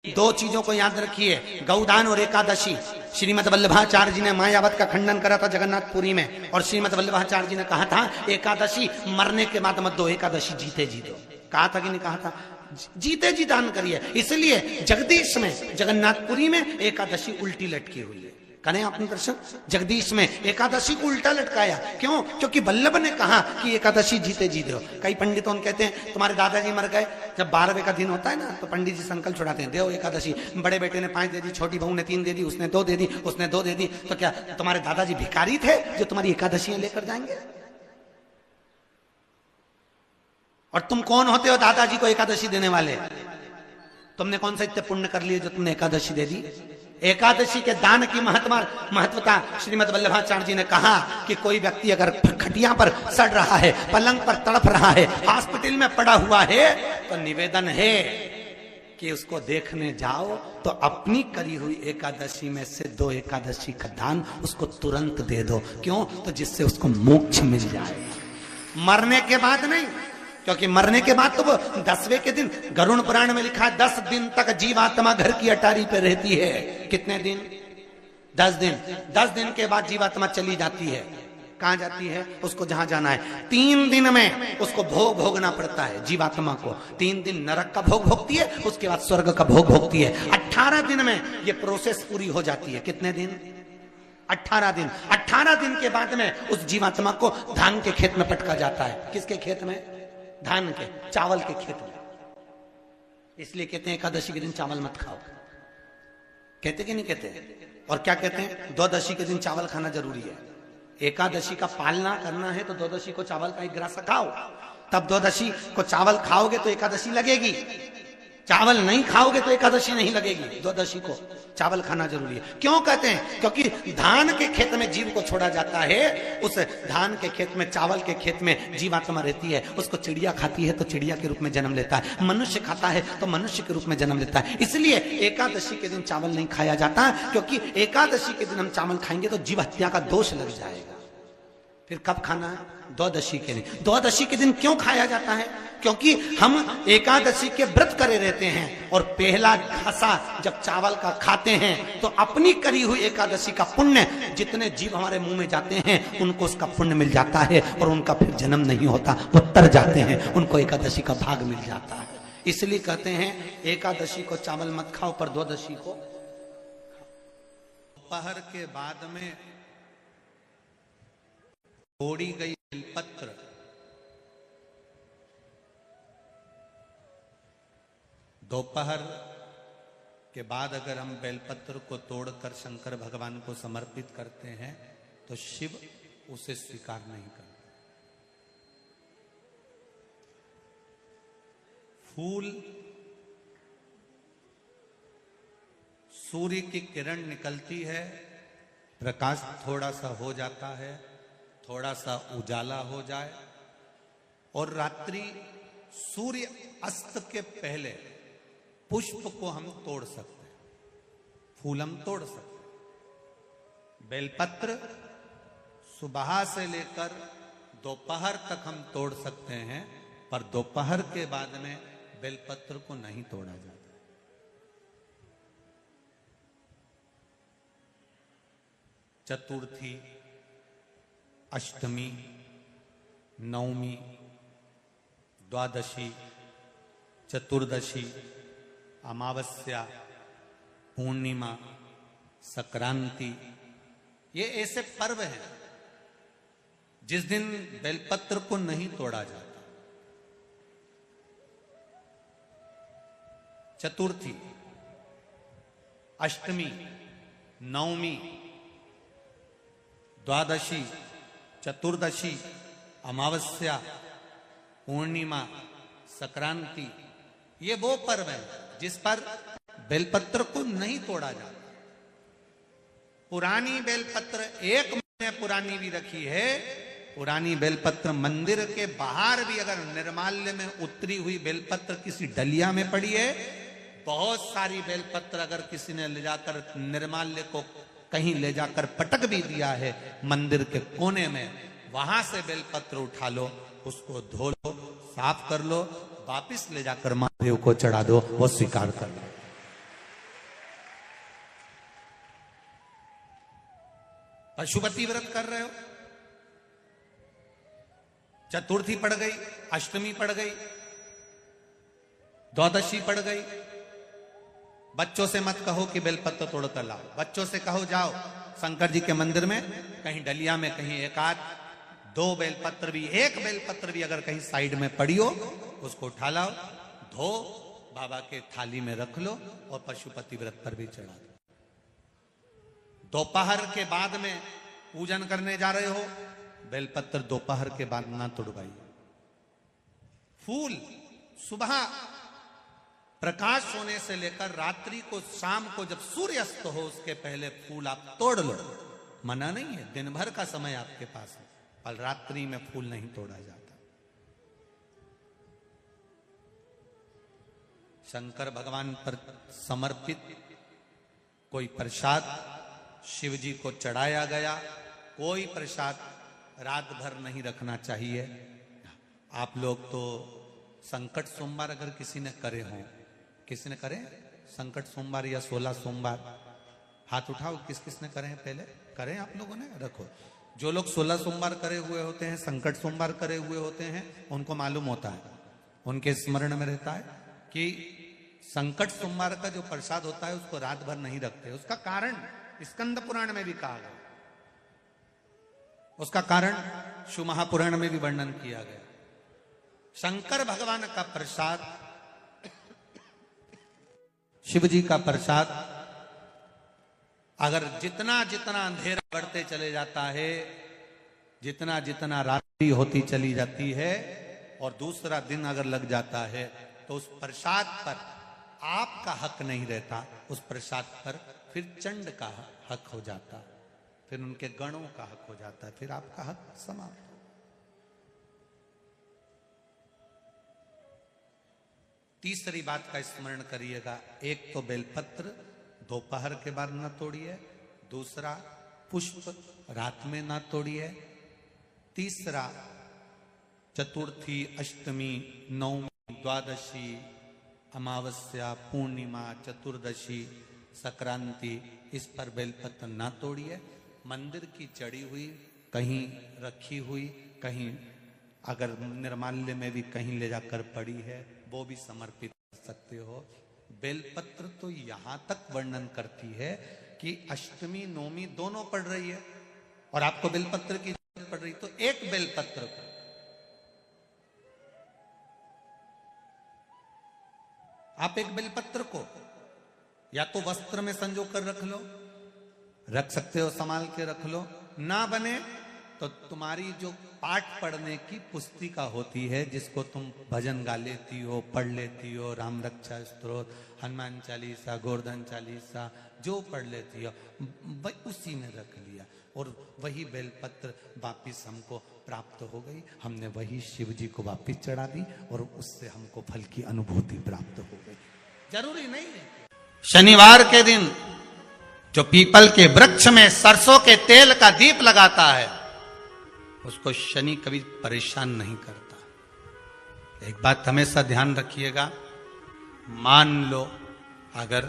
दो चीजों को याद रखिए, गौदान और एकादशी। श्रीमद वल्लभाचार्य जी ने मायावत का खंडन करा था जगन्नाथपुरी में, और श्रीमद वल्लभाचार्य जी ने कहा था एकादशी मरने के बाद मत दो, एकादशी जीते जी दो। कहा था कि नहीं कहा था? जीते जी दान करिए। इसलिए जगदीश में, जगन्नाथपुरी में एकादशी उल्टी लटकी हुई है। करें आपने दर्शन? जगदीश में एकादशी को उल्टा लटकाया। क्यों? क्योंकि वल्लभ ने कहा कि एकादशी जीते जी दो। कई पंडितों कहते हैं तुम्हारे दादाजी मर गए, जब 12वें का दिन होता है ना तो पंडित जी संकल्प छुड़ाते हैं, देव एकादशी। बड़े बेटे ने 5 दे दी, छोटी बहू ने 3 दे दी, उसने 2 दे दी, उसने 2 दे दी। तो क्या तुम्हारे दादाजी भिखारी थे जो तुम्हारी एकादशियां लेकर जाएंगे? और तुम कौन होते हो दादाजी को एकादशी देने वाले? तुमने कौन सा इतने पुण्य कर लिए जो तुमने एकादशी दे दी? एकादशी के दान की महत्वता श्रीमद वल्लभाचार्य जी ने कहा कि कोई व्यक्ति अगर खटिया पर सड़ रहा है, पलंग पर तड़प रहा है, हॉस्पिटल में पड़ा हुआ है, तो निवेदन है कि उसको देखने जाओ तो अपनी करी हुई एकादशी में से 2 एकादशी का दान उसको तुरंत दे दो। क्यों? तो जिससे उसको मोक्ष मिल जाए, मरने के बाद नहीं। क्योंकि मरने के बाद तो वो 10वें के दिन, गरुड़ पुराण में लिखा है 10 दिन तक जीवात्मा घर की अटारी पे रहती है। कितने दिन? 10 दिन। 10 दिन के बाद जीवात्मा चली जाती है। कहां जाती है? उसको जहां जाना है। 3 दिन में उसको भोग भोगना पड़ता है जीवात्मा को। 3 दिन नरक का भोग भोगती है, उसके बाद स्वर्ग का भोग भोगती है। 18 दिन में ये प्रोसेस पूरी हो जाती है। कितने दिन? 18 दिन। 18 दिन के बाद में उस जीवात्मा को धान के खेत में पटका जाता है। किसके खेत में? धान के, चावल के खेत में। इसलिए कहते हैं एकादशी के दिन चावल मत खाओ। कहते कि नहीं कहते? और क्या कहते हैं? द्वादशी के दिन चावल खाना जरूरी है। एकादशी का पालना करना है तो द्वादशी को चावल का 1 ग्रास खाओ, तब द्वादशी को चावल खाओगे तो एकादशी लगेगी। चावल नहीं खाओगे तो एकादशी नहीं लगेगी। द्वादशी को चावल खाना जरूरी है। क्यों कहते हैं? क्योंकि धान के खेत में जीव को छोड़ा जाता है, उस धान के खेत में, चावल के खेत में जीवात्मा रहती है। उसको चिड़िया खाती है तो चिड़िया के रूप में जन्म लेता है, मनुष्य खाता है तो मनुष्य के रूप में जन्म लेता है। इसलिए एकादशी के दिन चावल नहीं खाया जाता, क्योंकि एकादशी के दिन हम चावल खाएंगे तो जीव हत्या का दोष लग जाएगा। फिर कब खाना है? द्वादशी के दिन। द्वादशी के दिन क्यों खाया जाता है? क्योंकि हम एकादशी के व्रत करे रहते हैं, और पहला घासा जब चावल का खाते हैं तो अपनी करी हुई एकादशी का पुण्य, जितने जीव हमारे मुंह में जाते हैं उनको उसका पुण्य मिल जाता है, और उनका फिर जन्म नहीं होता, वो तर जाते हैं, उनको एकादशी का भाग मिल जाता है। इसलिए कहते हैं एकादशी को चावल मत खाओ, पर द्वादशी को। दोपहर के बाद में तोड़ी गई बेलपत्र, दोपहर के बाद अगर हम बेलपत्र को तोड़कर शंकर भगवान को समर्पित करते हैं तो शिव उसे स्वीकार नहीं करते। फूल, सूर्य की किरण निकलती है, प्रकाश थोड़ा सा हो जाता है, थोड़ा सा उजाला हो जाए, और रात्रि सूर्य अस्त के पहले पुष्प को हम तोड़ सकते हैं, फूल हम तोड़ सकते हैं। बेलपत्र सुबह से लेकर दोपहर तक हम तोड़ सकते हैं, पर दोपहर के बाद में बेलपत्र को नहीं तोड़ा जाता। चतुर्थी, अष्टमी, नवमी, द्वादशी, चतुर्दशी, अमावस्या, पूर्णिमा, संक्रांति, ये ऐसे पर्व हैं जिस दिन बेलपत्र को नहीं तोड़ा जाता। चतुर्थी, अष्टमी, नवमी, द्वादशी, चतुर्दशी, अमावस्या, पूर्णिमा, संक्रांति, ये वो पर्व है जिस पर बेलपत्र को नहीं तोड़ा जाता। पुरानी बेलपत्र 1 महीने पुरानी भी रखी है। पुरानी बेलपत्र मंदिर के बाहर भी अगर निर्माल्य में उतरी हुई बेलपत्र किसी डलिया में पड़ी है, बहुत सारी बेलपत्र अगर किसी ने ले जाकर निर्माल्य को कहीं ले जाकर पटक भी दिया है मंदिर के कोने में, वहां से बेलपत्र उठा लो, उसको धो लो, साफ कर लो, वापिस ले जाकर महादेव को चढ़ा दो, वो स्वीकार कर लो। पशुपति व्रत कर रहे हो, चतुर्थी पड़ गई, अष्टमी पड़ गई, द्वादशी पड़ गई। बच्चों से मत कहो कि बेलपत्र तोड़ कर लाओ, बच्चों से कहो जाओ शंकर जी के मंदिर में कहीं डलिया में कहीं एक आध दो बेलपत्र भी, एक बेलपत्र भी अगर कहीं साइड में पड़ी हो उसको उठा लाओ, धो बाबा के थाली में रख लो और पशुपति व्रत पर भी चढ़ा दो। दोपहर के बाद में पूजन करने जा रहे हो, बेलपत्र दोपहर के बाद ना तोड़वाइए। फूल सुबह प्रकाश होने से लेकर रात्रि को, शाम को जब सूर्य अस्त हो उसके पहले फूल आप तोड़ लो, मना नहीं है, दिन भर का समय आपके पास है, पर रात्रि में फूल नहीं तोड़ा जाता। शंकर भगवान पर समर्पित कोई प्रसाद शिव जी को चढ़ाया गया, कोई प्रसाद रात भर नहीं रखना चाहिए। आप लोग तो संकट सोमवार अगर किसी ने करे हों, किसी ने करे संकट सोमवार या 16 सोमवार, हाथ उठाओ किस किस ने करे हैं, पहले करें आप लोगों ने, रखो। जो लोग 16 सोमवार करे हुए होते हैं, संकट सोमवार करे हुए होते हैं, उनको मालूम होता है, उनके स्मरण में रहता है कि संकट सोमवार का जो प्रसाद होता है उसको रात भर नहीं रखते। उसका कारण स्कंद पुराण में भी कहा गया, उसका कारण शिव महापुराण में भी वर्णन किया गया। शंकर भगवान का प्रसाद, शिव जी का प्रसाद, अगर जितना जितना अंधेरा बढ़ते चले जाता है, जितना जितना रात्रि होती चली जाती है और दूसरा दिन अगर लग जाता है, तो उस प्रसाद पर आपका हक नहीं रहता, उस प्रसाद पर फिर चंड का हक हो जाता, फिर उनके गणों का हक हो जाता है, फिर आपका हक समाप्त। तीसरी बात का स्मरण करिएगा, एक तो बेलपत्र दोपहर के बाद ना तोड़िए, दूसरा पुष्प रात में ना तोड़िए, तीसरा चतुर्थी, अष्टमी, नवमी, द्वादशी, अमावस्या, पूर्णिमा, चतुर्दशी, संक्रांति, इस पर बेलपत्र ना तोड़िए। मंदिर की चढ़ी हुई, कहीं रखी हुई, कहीं अगर निर्माल्य में भी कहीं ले जाकर पड़ी है, वो भी समर्पित कर सकते हो। बेलपत्र तो यहां तक वर्णन करती है कि अष्टमी नवमी दोनों पड़ रही है और आपको बेलपत्र की जरूरत पड़ रही, तो एक बेलपत्र को आप, एक बेलपत्र को या तो वस्त्र में संजो कर रख लो, रख सकते हो, संभाल के रख लो, ना बने तो तुम्हारी जो पाठ पढ़ने की पुस्तिका होती है, जिसको तुम भजन गा लेती हो, पढ़ लेती हो, राम रक्षा स्तोत्र, हनुमान चालीसा, गोवर्धन चालीसा, जो पढ़ लेती हो, उसी में रख लिया और वही बेलपत्र वापिस हमको प्राप्त हो गई, हमने वही शिव जी को वापिस चढ़ा दी और उससे हमको फल की अनुभूति प्राप्त हो गई। जरूरी नहीं है शनिवार के दिन जो पीपल के वृक्ष में सरसों के तेल का दीप लगाता है उसको शनि कभी परेशान नहीं करता। एक बात हमेशा ध्यान रखिएगा, मान लो अगर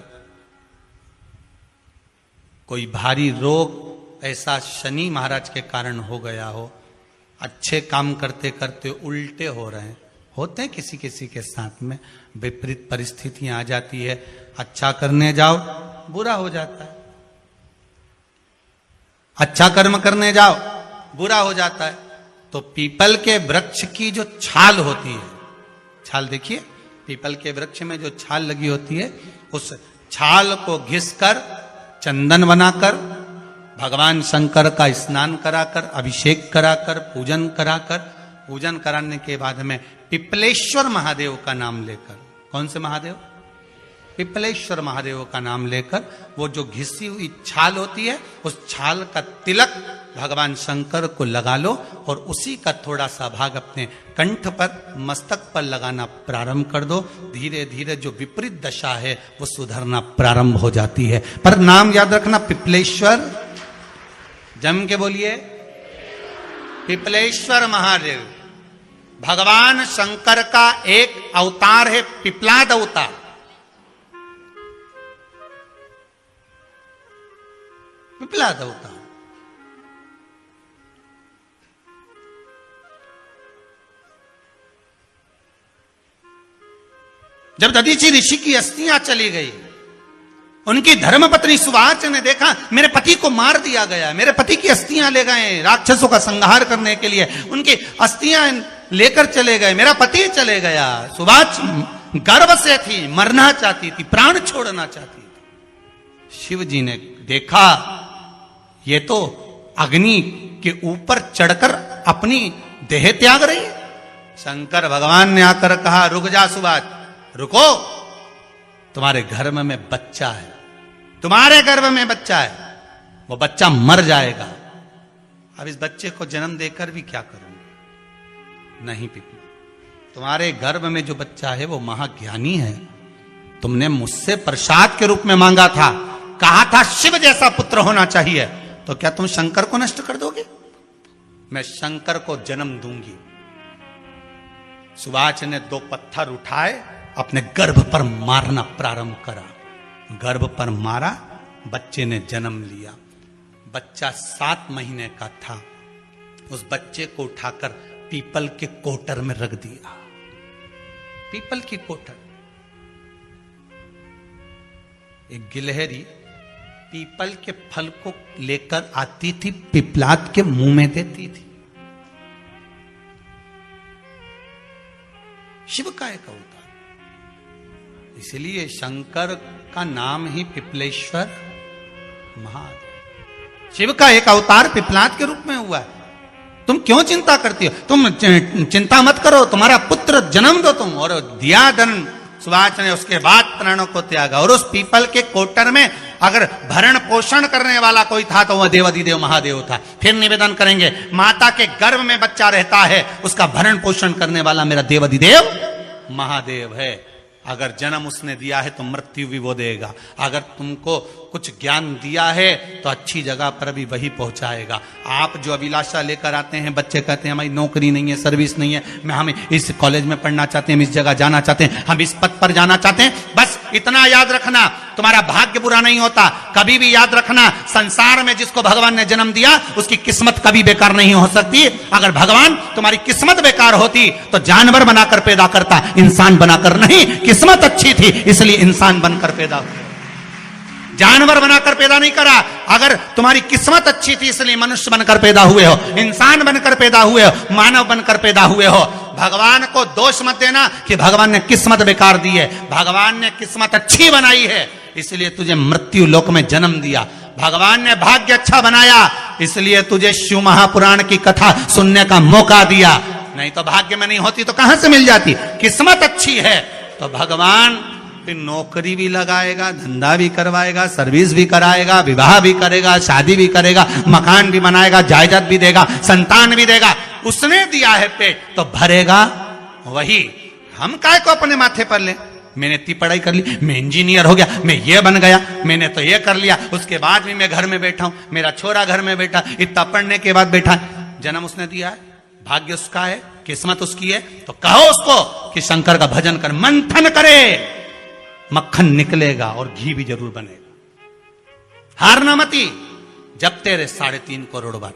कोई भारी रोग ऐसा शनि महाराज के कारण हो गया हो, अच्छे काम करते करते उल्टे हो रहे हैं, होते हैं किसी किसी के साथ में, विपरीत परिस्थितियां आ जाती है, अच्छा करने जाओ बुरा हो जाता है, अच्छा कर्म करने जाओ बुरा हो जाता है। तो पीपल के वृक्ष की जो छाल होती है, छाल देखिए, पीपल के वृक्ष में जो छाल लगी होती है, उस छाल को घिसकर चंदन बनाकर भगवान शंकर का स्नान कराकर, अभिषेक कराकर, पूजन कराकर, पूजन कराने के बाद में पिपलेश्वर महादेव का नाम लेकर, कौन से महादेव? पिपलेश्वर महादेव का नाम लेकर वो जो घिसी हुई छाल होती है, उस छाल का तिलक भगवान शंकर को लगा लो और उसी का थोड़ा सा भाग अपने कंठ पर, मस्तक पर लगाना प्रारंभ कर दो। धीरे धीरे जो विपरीत दशा है वो सुधरना प्रारंभ हो जाती है। पर नाम याद रखना, पिपलेश्वर, जम के बोलिए, पिपलेश्वर महादेव भगवान शंकर का एक अवतार है, पिपलाद अवतार। पिपलाद अवतार जब दधीचि ऋषि की अस्थियां चली गई, उनकी धर्मपत्नी सुवाच ने देखा मेरे पति को मार दिया गया, मेरे पति की अस्थियां ले गए राक्षसों का संहार करने के लिए, उनकी अस्थियां लेकर चले गए, मेरा पति चले गया। सुवाच गर्व से थी, मरना चाहती थी, प्राण छोड़ना चाहती थी। शिव जी ने देखा ये तो अग्नि के ऊपर चढ़कर अपनी देह त्याग रही है। शंकर भगवान ने आकर कहा रुक जा सुवाच, रुको, तुम्हारे गर्भ में बच्चा है, तुम्हारे गर्भ में बच्चा है, वो बच्चा मर जाएगा। अब इस बच्चे को जन्म देकर भी क्या करूंगी? नहीं पिपली, तुम्हारे गर्भ में जो बच्चा है वो महाज्ञानी है, तुमने मुझसे प्रसाद के रूप में मांगा था, कहा था शिव जैसा पुत्र होना चाहिए, तो क्या तुम शंकर को नष्ट कर दोगे? मैं शंकर को जन्म दूंगी। सुवाच ने 2 पत्थर उठाए, अपने गर्भ पर मारना प्रारंभ करा, गर्भ पर मारा, बच्चे ने जन्म लिया। बच्चा 7 महीने का था। उस बच्चे को उठाकर पीपल के कोटर में रख दिया। पीपल की कोटर। एक गिलहरी पीपल के फल को लेकर आती थी, पिपलाद के मुंह में देती थी। शिव का एक अवतार, इसलिए शंकर का नाम ही पिपलेश्वर महादेव। शिव का एक अवतार पिपलाद के रूप में हुआ है। तुम क्यों चिंता करती हो? तुम चिंता मत करो, तुम्हारा पुत्र जन्म दो तुम। और दिया धन सुवाच ने, उसके बाद प्राणों को त्यागा। और उस पीपल के कोटर में अगर भरण पोषण करने वाला कोई था तो वह देवाधिदेव महादेव था। फिर निवेदन करेंगे, माता के गर्भ में बच्चा रहता है, उसका भरण पोषण करने वाला मेरा देवाधिदेव महादेव है। अगर जन्म उसने दिया है तो मृत्यु भी वो देगा। अगर तुमको कुछ ज्ञान दिया है तो अच्छी जगह पर भी वही पहुंचाएगा। आप जो अभिलाषा लेकर आते हैं, बच्चे कहते हैं हमारी नौकरी नहीं है, सर्विस नहीं है, हम इस कॉलेज में पढ़ना चाहते हैं, हम इस जगह जाना चाहते हैं, हम इस पद पर जाना चाहते हैं, बस इतना याद रखना, तुम्हारा भाग्य बुरा नहीं होता। कभी भी याद रखना, संसार में जिसको भगवान ने जन्म दिया उसकी किस्मत कभी बेकार नहीं हो सकती। अगर भगवान तुम्हारी किस्मत बेकार होती तो जानवर बनाकर पैदा करता, इंसान बनाकर नहीं। किस्मत अच्छी थी इसलिए इंसान बनकर पैदा हुआ, जानवर बनाकर पैदा नहीं करा। अगर तुम्हारी किस्मत अच्छी थी इसलिए मनुष्य बनकर पैदा हुए हो, इंसान बनकर पैदा हुए हो, मानव बनकर पैदा हुए हो। भगवान को दोष मत देना कि भगवान ने किस्मत बेकार दी है। भगवान ने किस्मत अच्छी बनाई है इसलिए तुझे मृत्यु लोक में जन्म दिया। भगवान ने भाग्य अच्छा बनाया इसलिए तुझे शिव महापुराण की कथा सुनने का मौका दिया, नहीं तो भाग्य में नहीं होती तो कहां से मिल जाती। किस्मत अच्छी है तो भगवान फिर नौकरी भी लगाएगा, धंधा भी करवाएगा, सर्विस भी कराएगा, विवाह भी करेगा, शादी भी करेगा, मकान भी बनाएगा, जायदाद भी देगा, संतान भी देगा। उसने दिया है पेट तो भरेगा वही। हम काय को अपने माथे पर ले, मैंने इतनी पढ़ाई कर ली, मैं इंजीनियर हो गया, मैं ये बन गया, मैंने तो ये कर लिया, उसके बाद भी मैं घर में बैठा हूं, मेरा छोरा घर में बैठा, इतना पढ़ने के बाद बैठा। जन्म उसने दिया है, भाग्य उसका है, किस्मत उसकी है, तो कहो उसको कि शंकर का भजन कर, मंथन करे, मक्खन निकलेगा और घी भी जरूर बनेगा। हारना मती, जब तेरे 3.5 करोड़ बार